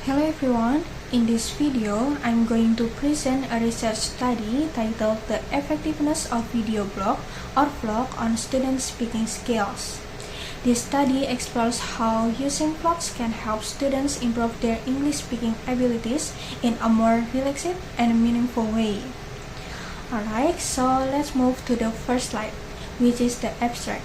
Hello everyone, in this video I'm going to present a research study titled The Effectiveness of Video Blog or Vlog on Student Speaking Skills. This study explores how using vlogs can help students improve their English speaking abilities in a more relaxed and meaningful way. Alright, so let's move to the first slide, which is the abstract.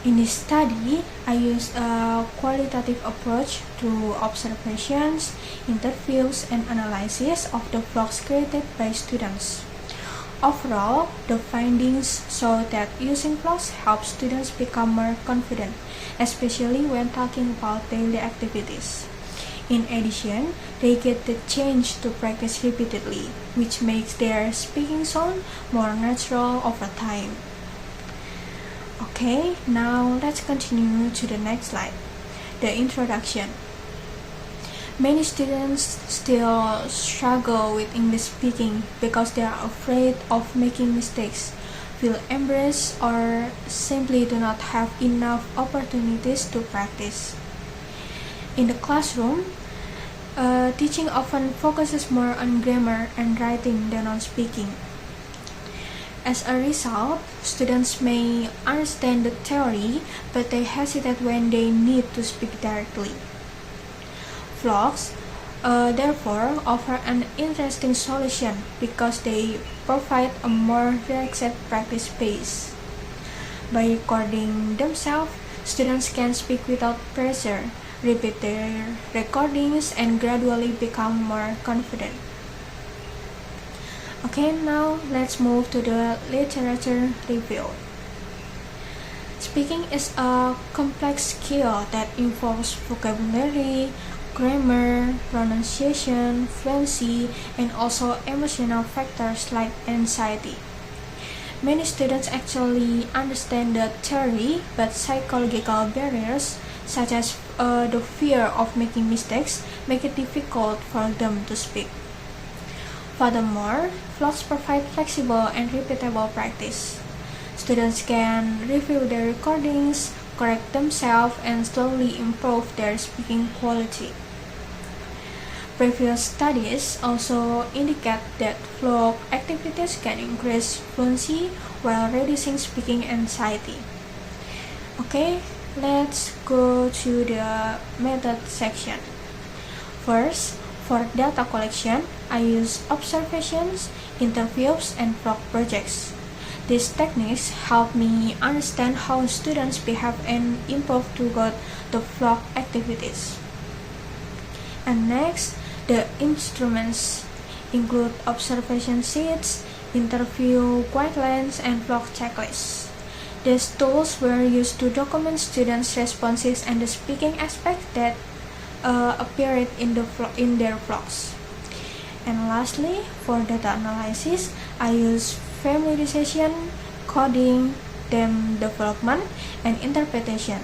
In this study, I used a qualitative approach through observations, interviews, and analysis of the vlogs created by students. Overall, the findings show that using vlogs helps students become more confident, especially when talking about daily activities. In addition, they get the chance to practice repeatedly, which makes their speaking sound more natural over time. Okay, now let's continue to the next slide, the introduction. Many students still struggle with English speaking because they are afraid of making mistakes, feel embarrassed, or simply do not have enough opportunities to practice. In the classroom, teaching often focuses more on grammar and writing than on speaking. As a result, students may understand the theory, but they hesitate when they need to speak directly. Vlogs, therefore, offer an interesting solution because they provide a more relaxed practice space. By recording themselves, students can speak without pressure, repeat their recordings, and gradually become more confident. Okay, now let's move to the literature review. Speaking is a complex skill that involves vocabulary, grammar, pronunciation, fluency, and also emotional factors like anxiety. Many students actually understand the theory, but psychological barriers, such as the fear of making mistakes, make it difficult for them to speak. Furthermore, vlogs provide flexible and repeatable practice. Students can review their recordings, correct themselves, and slowly improve their speaking quality. Previous studies also indicate that vlog activities can increase fluency while reducing speaking anxiety. Okay, let's go to the method section. First, for data collection, I use observations, interviews, and vlog projects. These techniques help me understand how students behave and improve throughout the vlog activities. And next, the instruments include observation sheets, interview guidelines, and vlog checklists. These tools were used to document students' responses and the speaking aspects that appeared in their vlogs. And lastly, for data analysis, I use familiarization, coding, then development, and interpretation.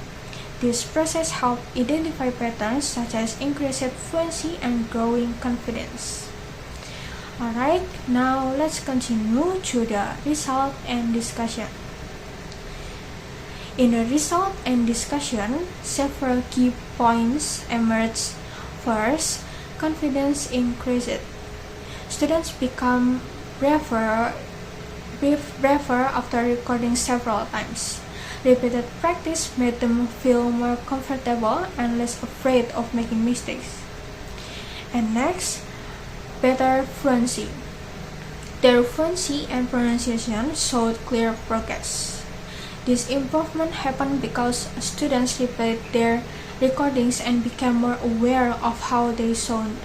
This process helps identify patterns such as increased fluency and growing confidence. Alright, now let's continue to the result and discussion. In the result and discussion, several key points emerge. First, confidence increased. Students become braver after recording several times. Repeated practice made them feel more comfortable and less afraid of making mistakes. And next, better fluency. Their fluency and pronunciation showed clear progress. This improvement happened because students repeated their recordings and became more aware of how they sound.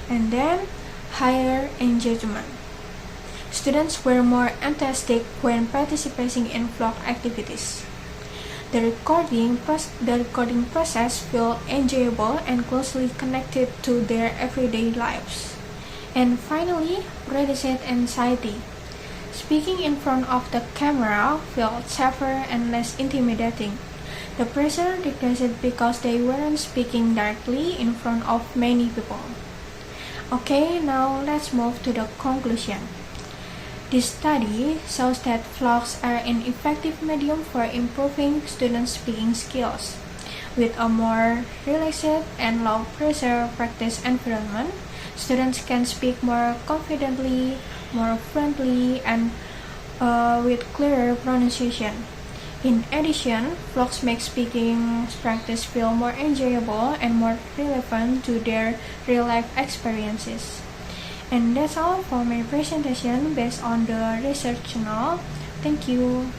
And then, higher engagement. Students were more enthusiastic when participating in vlog activities. The recording process felt enjoyable and closely connected to their everyday lives. And finally, reduced anxiety. Speaking in front of the camera felt safer and less intimidating. The pressure decreased because they weren't speaking directly in front of many people. Okay, now let's move to the conclusion. This study shows that vlogs are an effective medium for improving students' speaking skills. With a more relaxed and low-pressure practice environment, students can speak more confidently, more fluently, and with clearer pronunciation. In addition, vlogs make speaking practice feel more enjoyable and more relevant to their real-life experiences. And that's all for my presentation based on the research journal. Thank you.